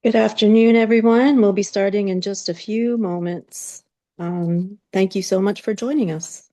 Good afternoon, everyone. We'll be starting in just a few moments. Thank you so much for joining us.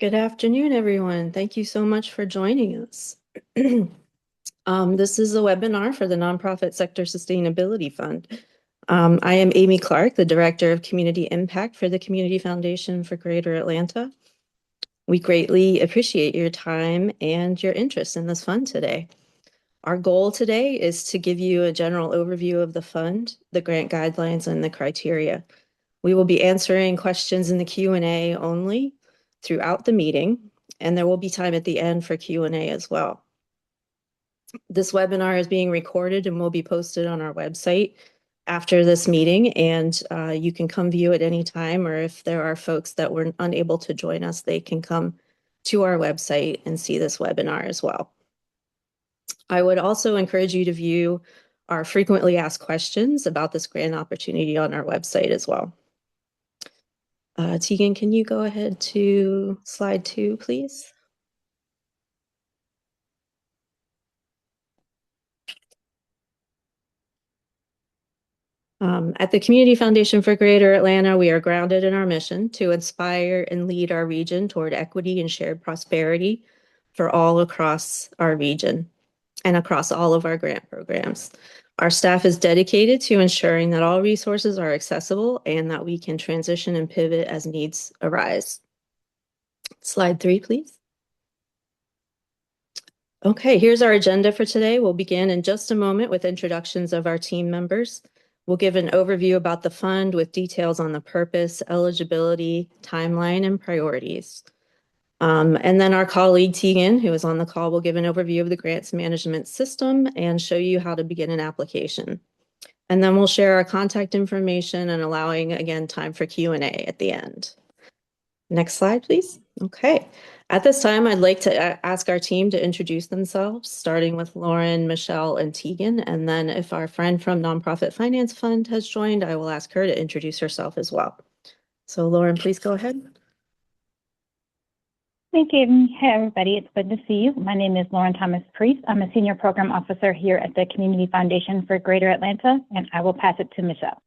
Good afternoon, everyone. Thank you so much for joining us. This is a webinar for the Nonprofit Sector Sustainability Fund. I am Amy Clark, the Director of Community Impact for the Community Foundation for Greater Atlanta. We greatly appreciate your time and your interest in this fund today. Our goal today is to give you a general overview of the fund, the grant guidelines, and the criteria. We will be answering questions in the Q&A only throughout the meeting, and there will be time at the end for Q&A as well. This webinar is being recorded and will be posted on our website after this meeting, and you can come view it any time, or if there are folks that were unable to join us, they can come to our website and see this webinar as well. I would also encourage you to view our frequently asked questions about this grant opportunity on our website as well. Tegan, can you go ahead to slide 2, please? At the Community Foundation for Greater Atlanta, we are grounded in our mission to inspire and lead our region toward equity and shared prosperity for all across our region and across all of our grant programs. Our staff is dedicated to ensuring that all resources are accessible and that we can transition and pivot as needs arise. Slide 3, please. Okay, here's our agenda for today. We'll begin in just a moment with introductions of our team members. We'll give an overview about the fund with details on the purpose, eligibility, timeline, and priorities. And then our colleague Tegan, who is on the call, will give an overview of the grants management system and show you how to begin an application. And then we'll share our contact information and allowing, again, time for Q&A at the end. Next slide, please. Okay. At this time, I'd like to ask our team to introduce themselves, starting with Lauren, Michelle, and Tegan. And then if our friend from Nonprofit Finance Fund has joined, I will ask her to introduce herself as well. So Lauren, please go ahead. Thank you. Hey, everybody. It's good to see you. My name is Lauren Thomas Priest. I'm a Senior Program Officer here at the Community Foundation for Greater Atlanta, and I will pass it to Michelle.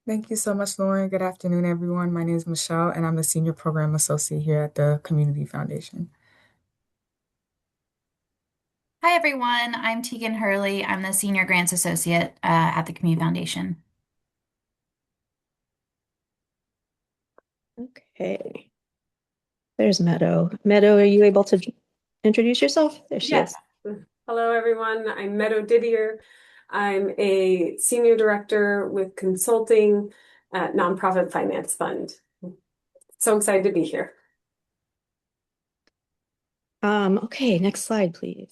Thank you so much, Lauren. Good afternoon, everyone. My name is Michelle, and I'm the Senior Program Associate here at the Community Foundation. Hi, everyone. I'm Tegan Hurley. I'm the Senior Grants Associate at the Community Foundation. Okay. There's Meadow. Meadow, are you able to introduce yourself? There she is. Hello, everyone. I'm Meadow Didier. I'm a Senior Director with Consulting at Nonprofit Finance Fund. So excited to be here. Okay, next slide, please.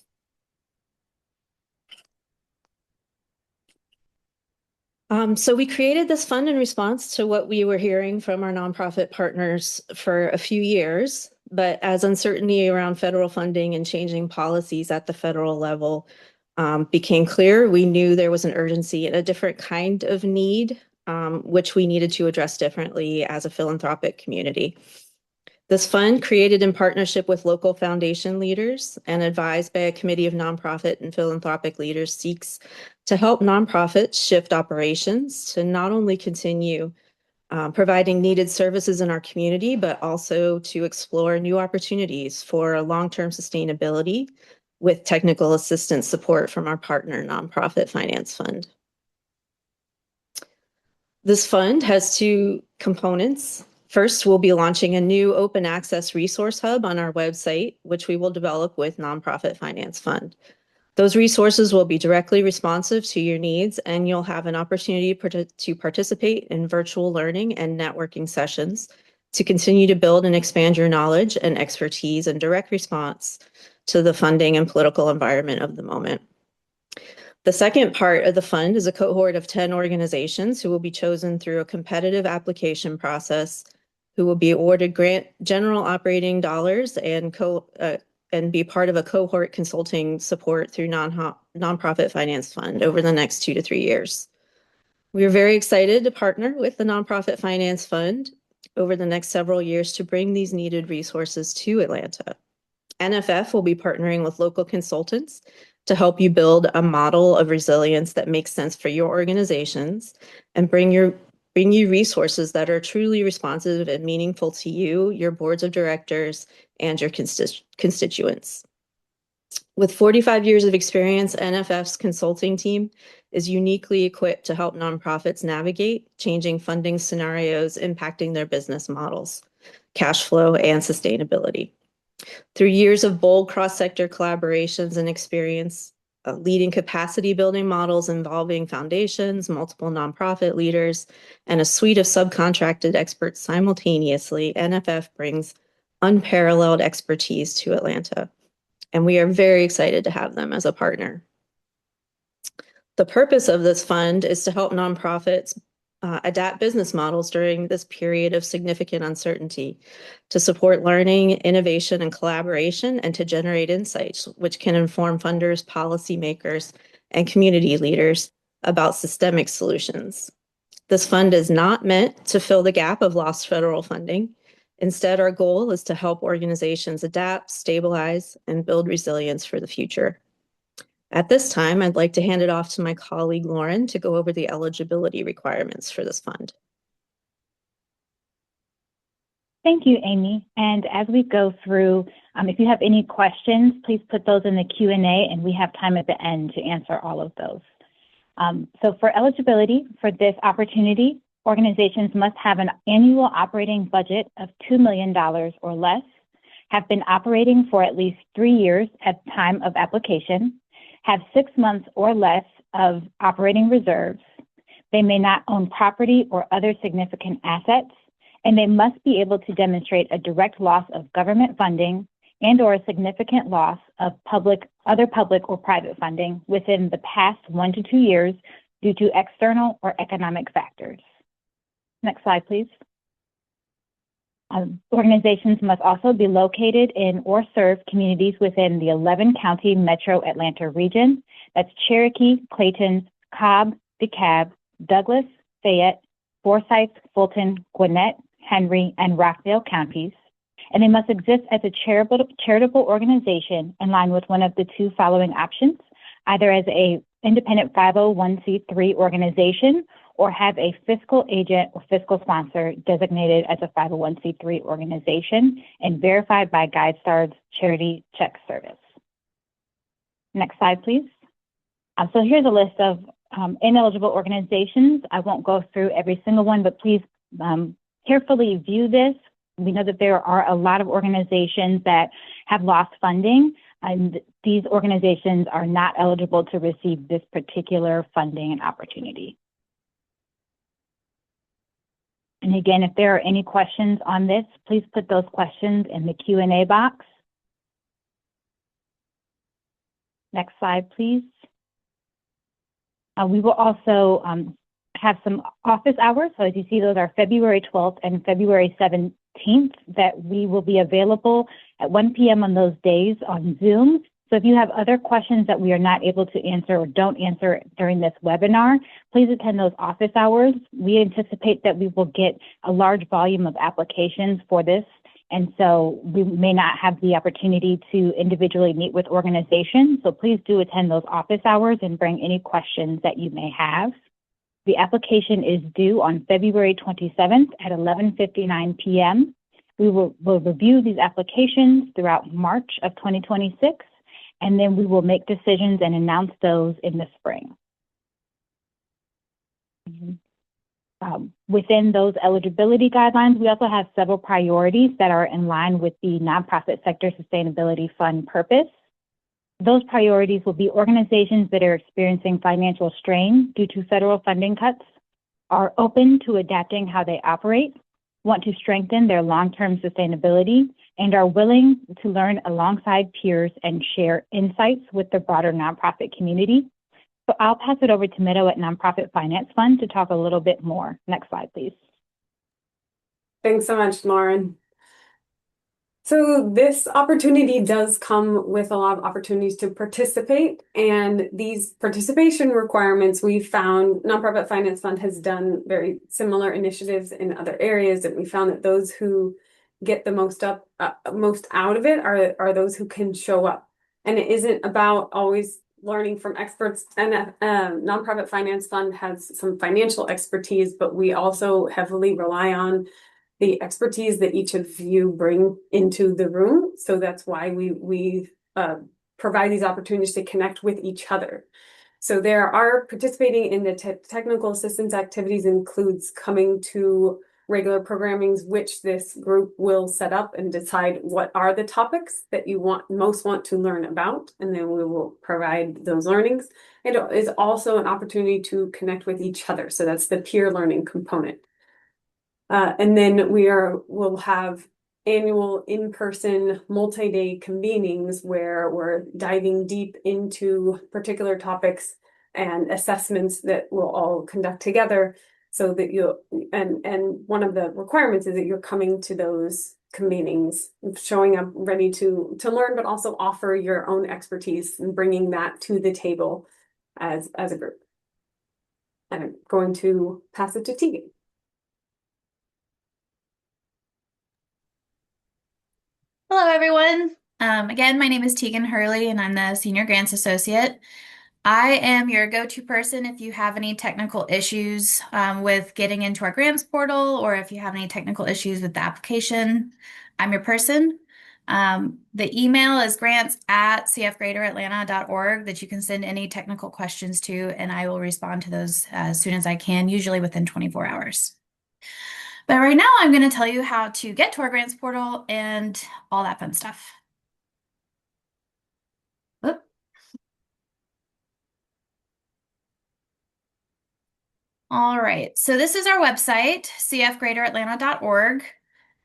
So we created this fund in response to what we were hearing from our nonprofit partners for a few years, but as uncertainty around federal funding and changing policies at the federal level became clear, we knew there was an urgency and a different kind of need, which we needed to address differently as a philanthropic community. This fund, created in partnership with local foundation leaders and advised by a committee of nonprofit and philanthropic leaders, seeks to help nonprofits shift operations to not only continue providing needed services in our community, but also to explore new opportunities for long-term sustainability with technical assistance support from our partner, Nonprofit Finance Fund. This fund has two components. First, we'll be launching a new open access resource hub on our website, which we will develop with Nonprofit Finance Fund. Those resources will be directly responsive to your needs, and you'll have an opportunity to participate in virtual learning and networking sessions to continue to build and expand your knowledge and expertise in direct response to the funding and political environment of the moment. The second part of the fund is a cohort of 10 organizations who will be chosen through a competitive application process, who will be awarded grant general operating dollars and be part of a cohort consulting support through Nonprofit Finance Fund over the next 2 to 3 years. We are very excited to partner with the Nonprofit Finance Fund over the next several years to bring these needed resources to Atlanta. NFF will be partnering with local consultants to help you build a model of resilience that makes sense for your organizations and bring you resources that are truly responsive and meaningful to you, your boards of directors, and your constituents. With 45 years of experience, NFF's consulting team is uniquely equipped to help nonprofits navigate changing funding scenarios impacting their business models, cash flow, and sustainability. Through years of bold cross-sector collaborations and experience, leading capacity building models involving foundations, multiple nonprofit leaders, and a suite of subcontracted experts simultaneously, NFF brings unparalleled expertise to Atlanta, and we are very excited to have them as a partner. The purpose of this fund is to help nonprofits adapt business models during this period of significant uncertainty, to support learning, innovation, and collaboration, and to generate insights which can inform funders, policymakers, and community leaders about systemic solutions. This fund is not meant to fill the gap of lost federal funding. Instead, our goal is to help organizations adapt, stabilize, and build resilience for the future. At this time, I'd like to hand it off to my colleague, Lauren, to go over the eligibility requirements for this fund. Thank you, Amy. And as we go through, if you have any questions, please put those in the Q&A, and we have time at the end to answer all of those. So for eligibility for this opportunity, organizations must have an annual operating budget of $2 million or less, have been operating for at least 3 years at the time of application, have 6 months or less of operating reserves. They may not own property or other significant assets, and they must be able to demonstrate a direct loss of government funding and or a significant loss of other public or private funding within the past 1 to 2 years due to external or economic factors. Next slide, please. Organizations must also be located in or serve communities within the 11-county metro Atlanta region. That's Cherokee, Clayton, Cobb, DeKalb, Douglas, Fayette, Forsyth, Fulton, Gwinnett, Henry, and Rockdale counties. And they must exist as a charitable organization in line with one of the two following options, either as an independent 501c3 organization or have a fiscal agent or fiscal sponsor designated as a 501c3 organization and verified by GuideStar's Charity Check Service. Next slide, please. So here's a list of ineligible organizations. I won't go through every single one, but please carefully view this. We know that there are a lot of organizations that have lost funding, and these organizations are not eligible to receive this particular funding and opportunity. And again, if there are any questions on this, please put those questions in the Q&A box. Next slide, please. We will also have some office hours. So as you see, those are February 12th and February 17th that we will be available at 1 p.m. on those days on Zoom. So if you have other questions that we are not able to answer or don't answer during this webinar, please attend those office hours. We anticipate that we will get a large volume of applications for this. And so we may not have the opportunity to individually meet with organizations. So please do attend those office hours and bring any questions that you may have. The application is due on February 27th at 11:59 p.m. We will review these applications throughout March of 2026, and then we will make decisions and announce those in the spring. Within those eligibility guidelines, we also have several priorities that are in line with the Nonprofit Sector Sustainability Fund purpose. Those priorities will be organizations that are experiencing financial strain due to federal funding cuts, are open to adapting how they operate, want to strengthen their long-term sustainability, and are willing to learn alongside peers and share insights with the broader nonprofit community. So I'll pass it over to Meadow at Nonprofit Finance Fund to talk a little bit more. Next slide, please. Thanks so much, Lauren. So this opportunity does come with a lot of opportunities to participate, and these participation requirements we found Nonprofit Finance Fund has done very similar initiatives in other areas, and we found that those who get the most out of it are those who can show up. And it isn't about always learning from experts. And Nonprofit Finance Fund has some financial expertise, but we also heavily rely on the expertise that each of you bring into the room. So that's why we provide these opportunities to connect with each other. So there are participating in the technical assistance activities includes coming to regular programmings, which this group will set up and decide what are the topics that you most want to learn about, and then we will provide those learnings. It is also an opportunity to connect with each other. So that's the peer learning component. And then we'll have annual in-person multi-day convenings where we're diving deep into particular topics and assessments that we'll all conduct together, so that and one of the requirements is that you're coming to those convenings, showing up ready to learn, but also offer your own expertise and bringing that to the table as a group. And I'm going to pass it to Tegan. Hello, everyone. Again, my name is Tegan Hurley, and I'm the Senior Grants Associate. I am your go-to person if you have any technical issues with getting into our grants portal, or if you have any technical issues with the application. I'm your person. The email is grants@cfgreateratlanta.org that you can send any technical questions to, and I will respond to those as soon as I can, usually within 24 hours. But right now, I'm going to tell you how to get to our grants portal and all that fun stuff. Oop. All right, so this is our website, cfgreateratlanta.org.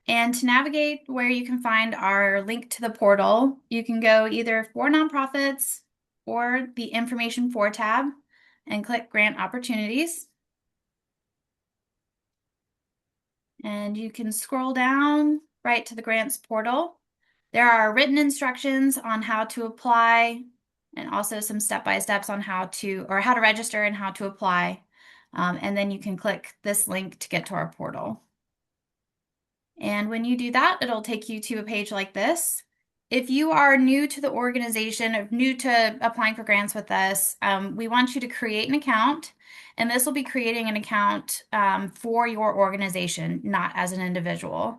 And to navigate where you can find our link to the portal, you can go either for nonprofits or the information for tab. and click Grant Opportunities. And you can scroll down right to the grants portal. There are written instructions on how to apply and also some step-by-steps on how to register and how to apply. And then you can click this link to get to our portal. And when you do that, it'll take you to a page like this. If you are new to the organization or new to applying for grants with us, we want you to create an account. And this will be creating an account for your organization, not as an individual.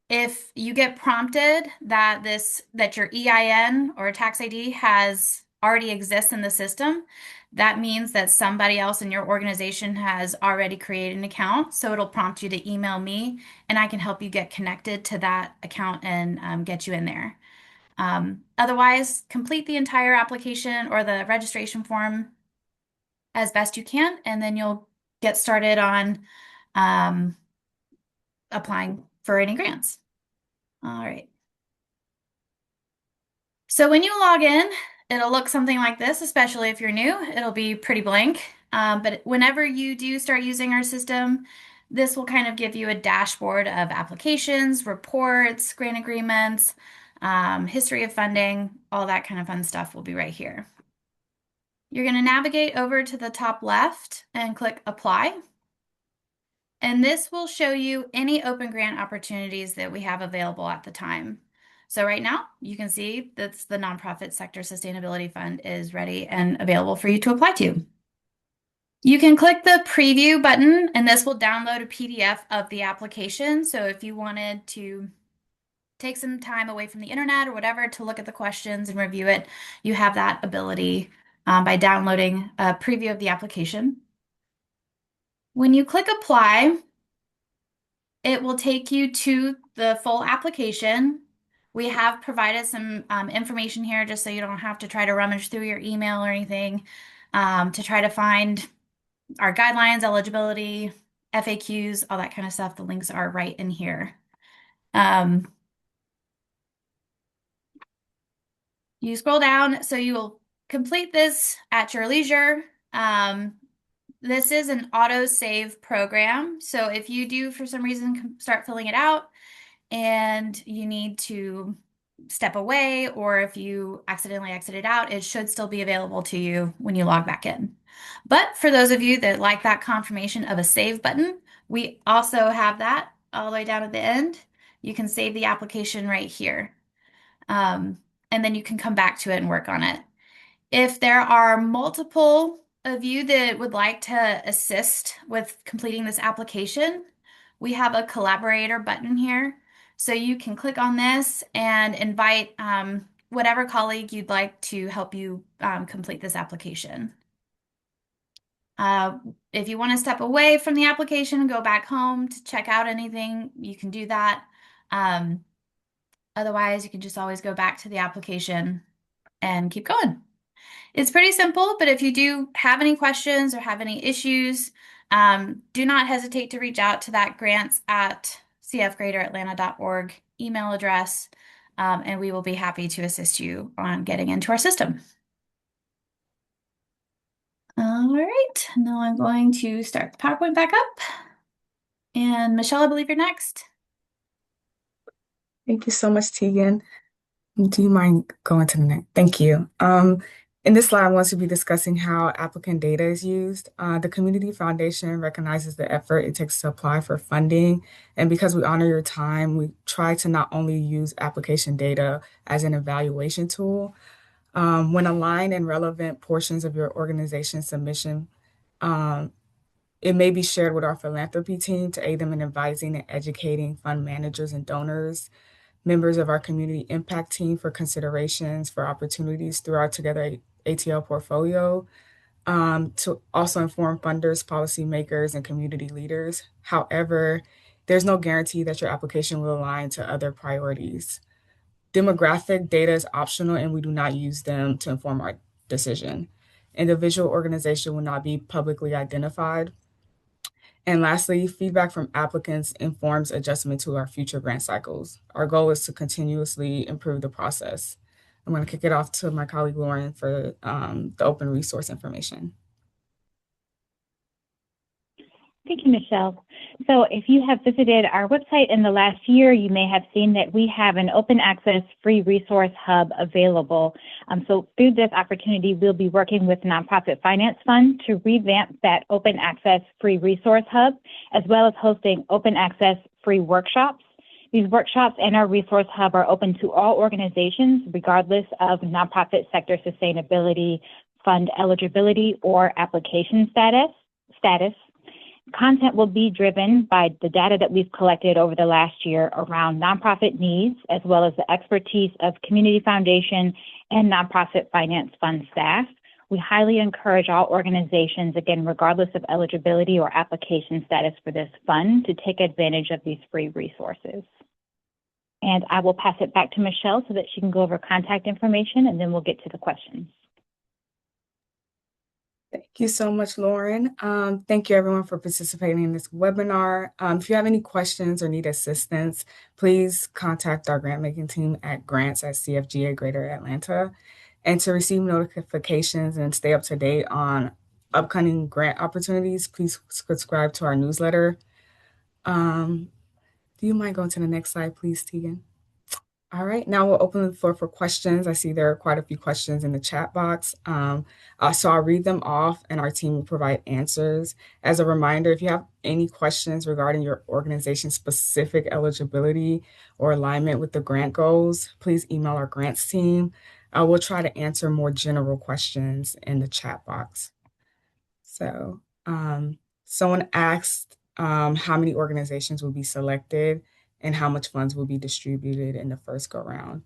If you get prompted that your EIN or tax ID has already exists in the system, that means that somebody else in your organization has already created an account. So it'll prompt you to email me and I can help you get connected to that account and get you in there. Otherwise, complete the entire application or the registration form as best you can, and then you'll get started on applying for any grants. All right. So when you log in, it'll look something like this, especially if you're new. It'll be pretty blank. But whenever you do start using our system, this will kind of give you a dashboard of applications, reports, grant agreements, history of funding, all that kind of fun stuff will be right here. You're going to navigate over to the top left and click Apply. And this will show you any open grant opportunities that we have available at the time. So right now, you can see that the Nonprofit Sector Sustainability Fund is ready and available for you to apply to. You can click the Preview button, and this will download a PDF of the application. So if you wanted to take some time away from the internet or whatever to look at the questions and review it, you have that ability by downloading a preview of the application. When you click Apply, it will take you to the full application. We have provided some information here just so you don't have to try to rummage through your email or anything to try to find our guidelines, eligibility, FAQs, all that kind of stuff. The links are right in here. You scroll down, so you will complete this at your leisure. This is an auto-save program. So if you do, for some reason, start filling it out and you need to step away, or if you accidentally exited out, it should still be available to you when you log back in. But for those of you that like that confirmation of a save button, we also have that all the way down at the end. You can save the application right here. And then you can come back to it and work on it. If there are multiple of you that would like to assist with completing this application, we have a collaborator button here. So you can click on this and invite whatever colleague you'd like to help you complete this application. If you want to step away from the application and go back home to check out anything, you can do that. Otherwise, you can just always go back to the application and keep going. It's pretty simple, but if you do have any questions or have any issues, do not hesitate to reach out to that grants@cfgreateratlanta.org email address, and we will be happy to assist you on getting into our system. All right, now I'm going to start the PowerPoint back up. And Michelle, I believe you're next. Thank you so much, Tegan. Do you mind going to the next? Thank you. In this slide, I want to be discussing how applicant data is used. The Community Foundation recognizes the effort it takes to apply for funding. And because we honor your time, we try to not only use application data as an evaluation tool. When aligned and relevant portions of your organization's submission, it may be shared with our philanthropy team to aid them in advising and educating fund managers and donors, members of our community impact team for considerations for opportunities through our Together ATL portfolio, to also inform funders, policymakers, and community leaders. However, there's no guarantee that your application will align to other priorities. Demographic data is optional and we do not use them to inform our decision. Individual organization will not be publicly identified. And lastly, feedback from applicants informs adjustment to our future grant cycles. Our goal is to continuously improve the process. I'm going to kick it off to my colleague Lauren for the open resource information. Thank you, Michelle. So if you have visited our website in the last year, you may have seen that we have an open access free resource hub available. So through this opportunity, we'll be working with Nonprofit Finance Fund to revamp that open access free resource hub, as well as hosting open access free workshops. These workshops and our resource hub are open to all organizations, regardless of nonprofit sector sustainability, fund eligibility, or application status. Content will be driven by the data that we've collected over the last year around nonprofit needs, as well as the expertise of Community Foundation and Nonprofit Finance Fund staff. We highly encourage all organizations, again, regardless of eligibility or application status for this fund, to take advantage of these free resources. And I will pass it back to Michelle so that she can go over contact information, and then we'll get to the questions. Thank you so much, Lauren. Thank you everyone for participating in this webinar. If you have any questions or need assistance, please contact our grant making team at grants@CFGA Greater Atlanta. And to receive notifications and stay up to date on upcoming grant opportunities, please subscribe to our newsletter. Do you mind going to the next slide, please, Tegan? All right, now we'll open the floor for questions. I see there are quite a few questions in the chat box. So I'll read them off and our team will provide answers. As a reminder, if you have any questions regarding your organization's specific eligibility or alignment with the grant goals, please email our grants team. We'll try to answer more general questions in the chat box. So someone asked how many organizations will be selected and how much funds will be distributed in the first go round.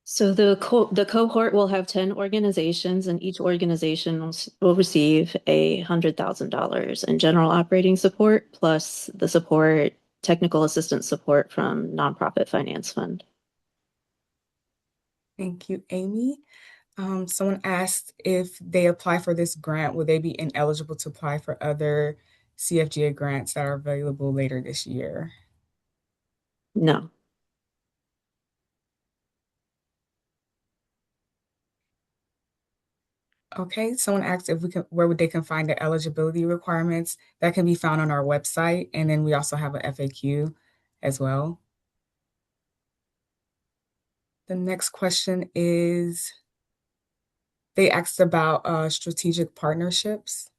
So the cohort will have 10 organizations, and each organization will receive $100,000 in general operating support, plus the support, technical assistance support from Nonprofit Finance Fund. Thank you, Amy. Someone asked if they apply for this grant, will they be ineligible to apply for other CFGA grants that are available later this year? No. Okay, someone asked if where they can find the eligibility requirements. That can be found on our website, and then we also have an FAQ as well. The next question is, they asked about strategic partnerships.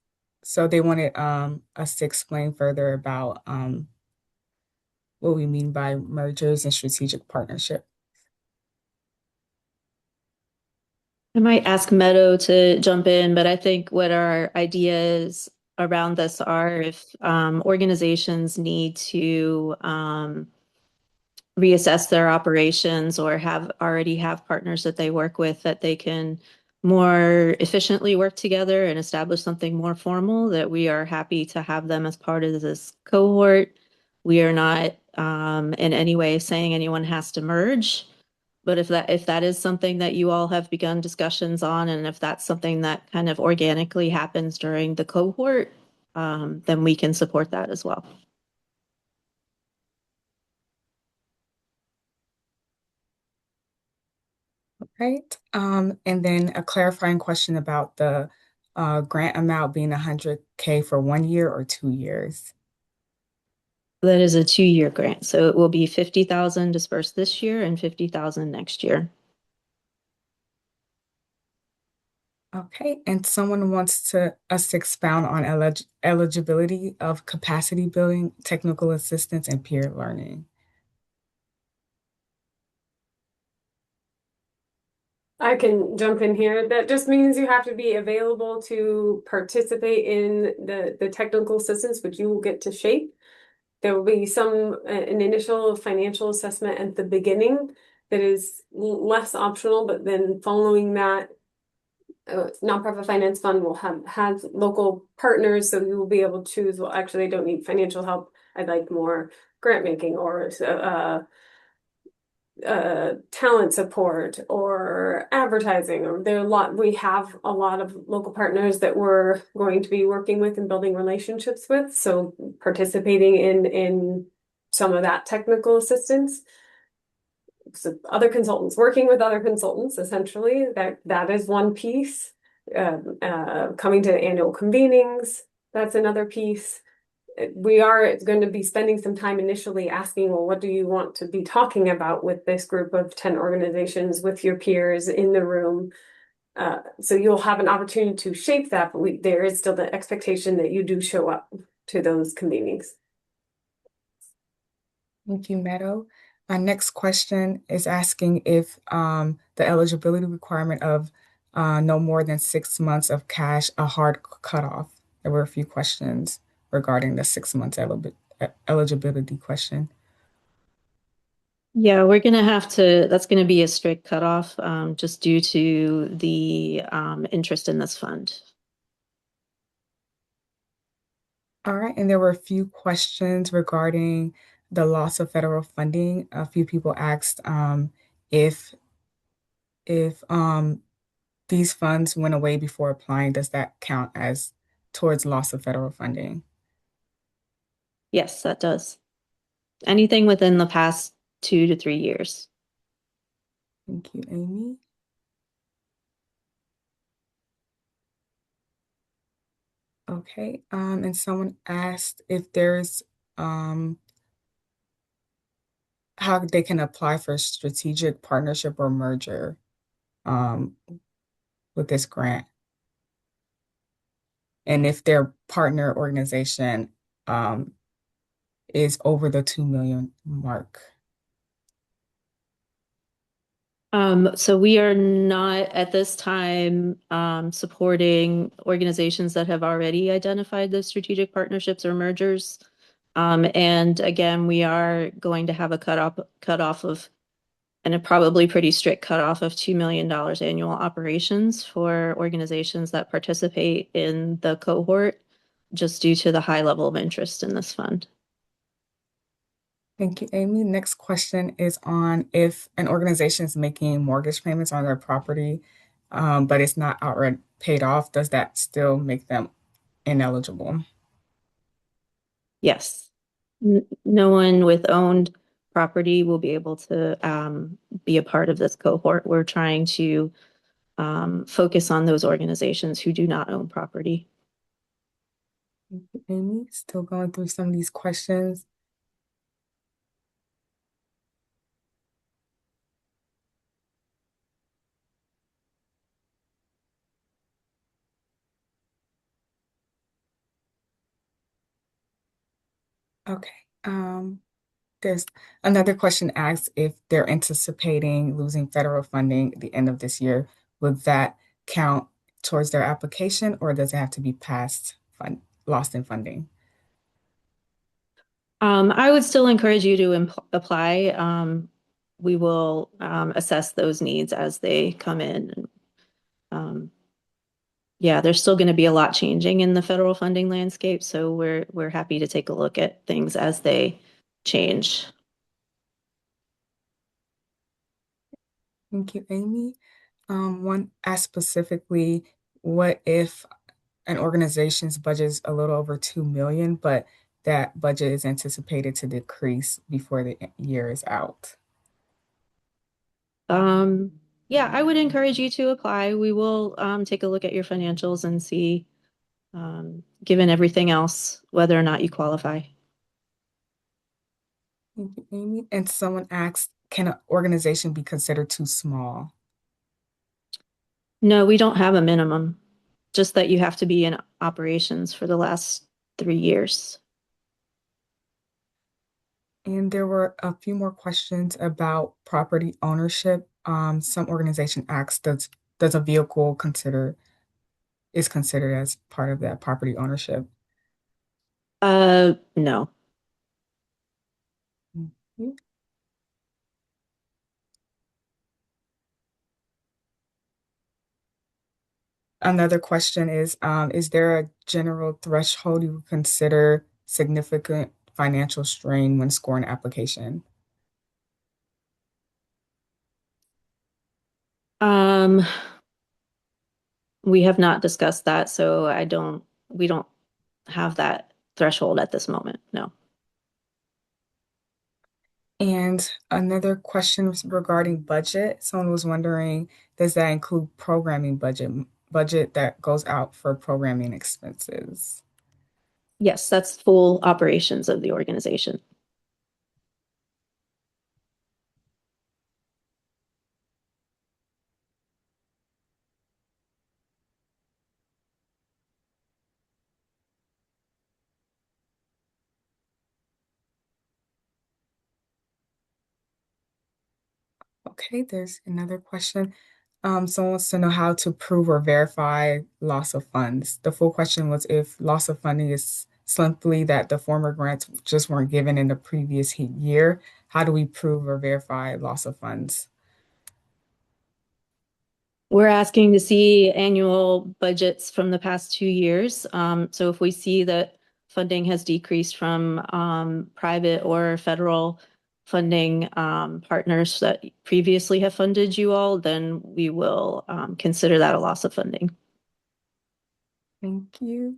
So they wanted us to explain further about what we mean by mergers and strategic partnership. I might ask Meadow to jump in, but I think what our ideas around this are, if organizations need to reassess their operations or already have partners that they work with, that they can more efficiently work together and establish something more formal, that we are happy to have them as part of this cohort. We are not in any way saying anyone has to merge. But if that is something that you all have begun discussions on, and if that's something that kind of organically happens during the cohort, then we can support that as well. Right. And then a clarifying question about the grant amount being $100K for 1 year or 2 years. That is a 2-year grant, so it will be $50,000 dispersed this year and $50,000 next year. Okay, and someone wants us to expound on eligibility of capacity building, technical assistance, and peer learning. I can jump in here. That just means you have to be available to participate in the technical assistance, which you will get to shape. There will be an initial financial assessment at the beginning that is less optional, but then following that, Nonprofit Finance Fund will have local partners, so you will be able to choose, well, actually, I don't need financial help. I'd like more grant making or talent support or advertising, or we have a lot of local partners that we're going to be working with and building relationships with. So participating in some of that technical assistance. So other consultants, working with other consultants, essentially, that is one piece. Coming to annual convenings, that's another piece. We are going to be spending some time initially asking, well, what do you want to be talking about with this group of 10 organizations, with your peers in the room? So you'll have an opportunity to shape that, but there is still the expectation that you do show up to those convenings. Thank you, Meadow. Our next question is asking if the eligibility requirement of no more than 6 months of cash, a hard cutoff. There were a few questions regarding the 6 months eligibility question. Yeah, we're gonna have to, that's gonna be a strict cutoff, just due to the interest in this fund. All right, and there were a few questions regarding the loss of federal funding. A few people asked if these funds went away before applying, does that count as towards loss of federal funding? Yes, that does. Anything within the past 2 to 3 years. Thank you, Amy. Okay, and someone asked if there's how they can apply for strategic partnership or merger um, with this grant, and if their partner organization is over the 2 million mark. So we are not at this time supporting organizations that have already identified those strategic partnerships or mergers. And again, we are going to have a cutoff of, and a probably pretty strict cutoff of $2 million annual operations for organizations that participate in the cohort, just due to the high level of interest in this fund. Thank you, Amy. Next question is on if an organization is making mortgage payments on their property, but it's not outright paid off, does that still make them ineligible? Yes. No one with owned property will be able to be a part of this cohort. We're trying to focus on those organizations who do not own property. Thank you, Amy. Still going through some of these questions. Okay. There's another question asked if they're anticipating losing federal funding at the end of this year. Would that count towards their application, or does it have to be lost in funding? I would still encourage you to apply. We will assess those needs as they come in. Yeah, there's still going to be a lot changing in the federal funding landscape, so we're happy to take a look at things as they change. Thank you, Amy. One asked specifically, what if an organization's budget is a little over 2 million, but that budget is anticipated to decrease before the year is out? Yeah, I would encourage you to apply. We will take a look at your financials and see, given everything else, whether or not you qualify. Thank you, Amy. And someone asked, can an organization be considered too small? No, we don't have a minimum, just that you have to be in operations for the last 3 years. And there were a few more questions about property ownership. Some organization asked, does a vehicle is considered as part of that property ownership? No. Mhm. Another question is there a general threshold you would consider significant financial strain when scoring an application? Um, we have not discussed that, so we don't have that threshold at this moment. No. And another question was regarding budget. Someone was wondering, does that include programming budget that goes out for programming expenses? Yes, that's full operations of the organization. Okay, there's another question. Someone wants to know how to prove or verify loss of funds. The full question was if loss of funding is simply that the former grants just weren't given in the previous year, how do we prove or verify loss of funds? We're asking to see annual budgets from the past 2 years. So if we see that funding has decreased from private or federal funding partners that previously have funded you all, then we will consider that a loss of funding. Thank you.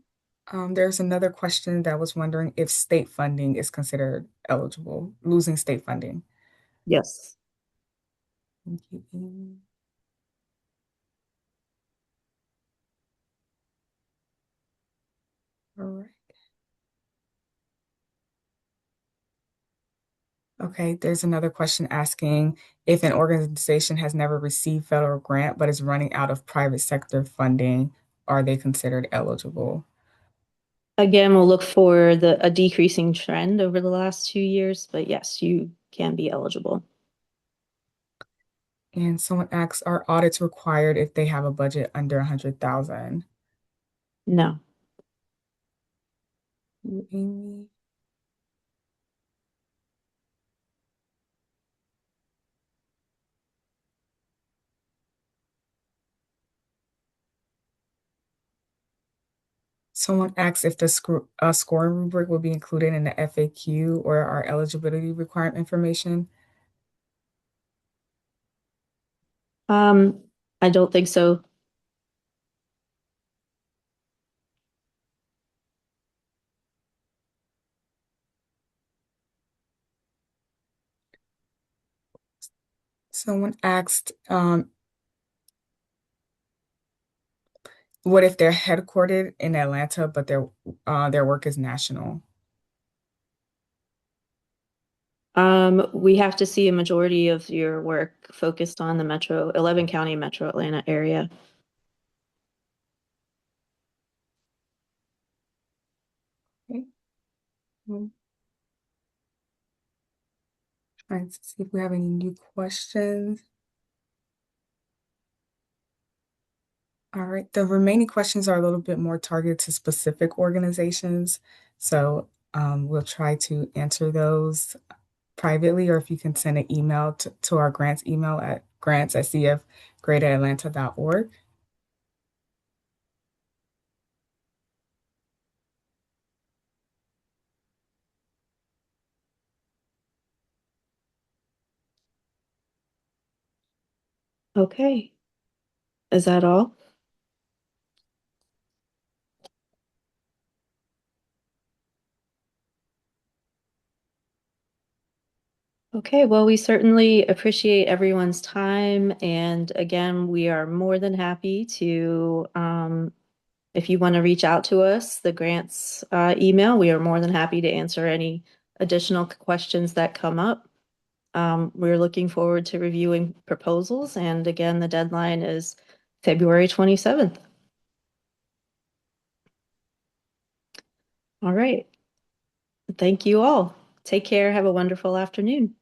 There's another question that was wondering if state funding is considered eligible, losing state funding. Yes. Thank you, Amy. All right. Okay, there's another question asking if an organization has never received federal grant but is running out of private sector funding, are they considered eligible? Again, we'll look for a decreasing trend over the last 2 years, but yes, you can be eligible. And someone asks, are audits required if they have a budget under 100,000? No. Amy? Someone asks if the scoring rubric will be included in the FAQ or our eligibility requirement information. I don't think so. Someone asked, what if they're headquartered in Atlanta, but their work is national? We have to see a majority of your work focused on the 11 county metro Atlanta area. Okay. Trying to see if we have any new questions. All right, the remaining questions are a little bit more targeted to specific organizations. So we'll try to answer those privately, or if you can send an email to our grants email at grants@cfgreateratlanta.org. Okay. Is that all? Okay, well, we certainly appreciate everyone's time. And again, we are more than happy to, if you want to reach out to us, the grants email, we are more than happy to answer any additional questions that come up. We're looking forward to reviewing proposals. And again, the deadline is February 27th. All right. Thank you all. Take care. Have a wonderful afternoon.